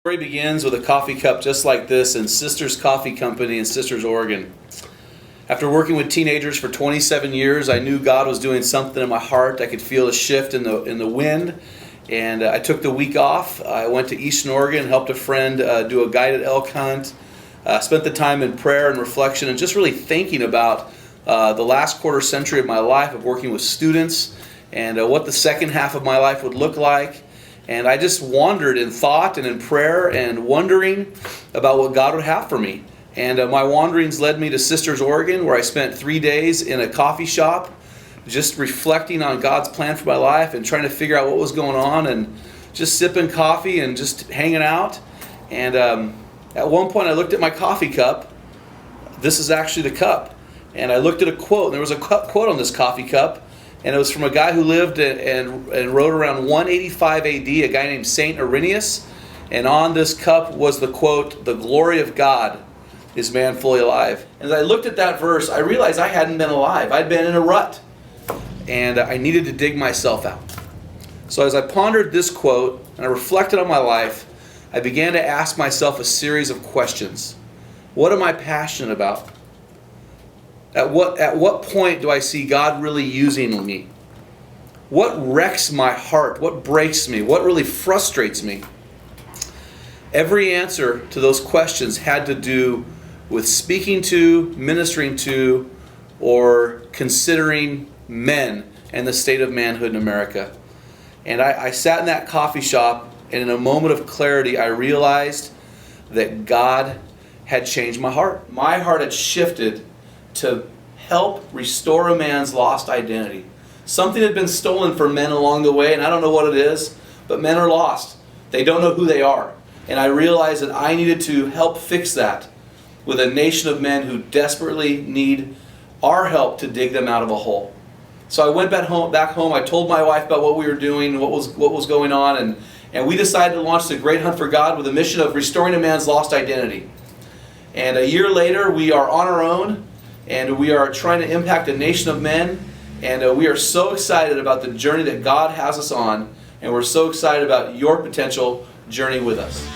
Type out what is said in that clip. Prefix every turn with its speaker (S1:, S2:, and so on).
S1: Story begins with a coffee cup just like this in Sisters Coffee Company in Sisters, Oregon. After working with teenagers for 27 years, I knew God was doing something in my heart. I could feel a shift in the wind, and I took the week off. I went to Eastern Oregon, helped a friend do a guided elk hunt, spent the time in prayer and reflection, and just really thinking about the last quarter century of my life of working with students and what the second half of my life would look like. And I just wandered in thought and in prayer and wondering about what God would have for me. And my wanderings led me to Sisters, Oregon, where I spent 3 days in a coffee shop, just reflecting on God's plan for my life and trying to figure out what was going on and just sipping coffee and just hanging out. And at one point I looked at my coffee cup. This is actually the cup. And I looked at a quote, and there was a quote on this coffee cup. And it was from a guy who lived and wrote around 185 AD, a guy named Saint Irenaeus. And on this cup was the quote, "The glory of God is man fully alive." And as I looked at that verse, I realized I hadn't been alive. I'd been in a rut. And I needed to dig myself out. So as I pondered this quote and I reflected on my life, I began to ask myself a series of questions. What am I passionate about? At what point do I see God really using me? What wrecks my heart? What breaks me? What really frustrates me? Every answer to those questions had to do with speaking to, ministering to, or considering men and the state of manhood in America. And I sat in that coffee shop, and in a moment of clarity, I realized that God had changed my heart. My heart had shifted to help restore a man's lost identity. Something had been stolen from men along the way, and I don't know what it is, but men are lost. They don't know who they are. And I realized that I needed to help fix that with a nation of men who desperately need our help to dig them out of a hole. So I went back home. I told my wife about what we were doing, what was going on, and we decided to launch the Great Hunt for God with a mission of restoring a man's lost identity. And a year later, we are on our own, and we are trying to impact a nation of men, and we are so excited about the journey that God has us on, and we're so excited about your potential journey with us.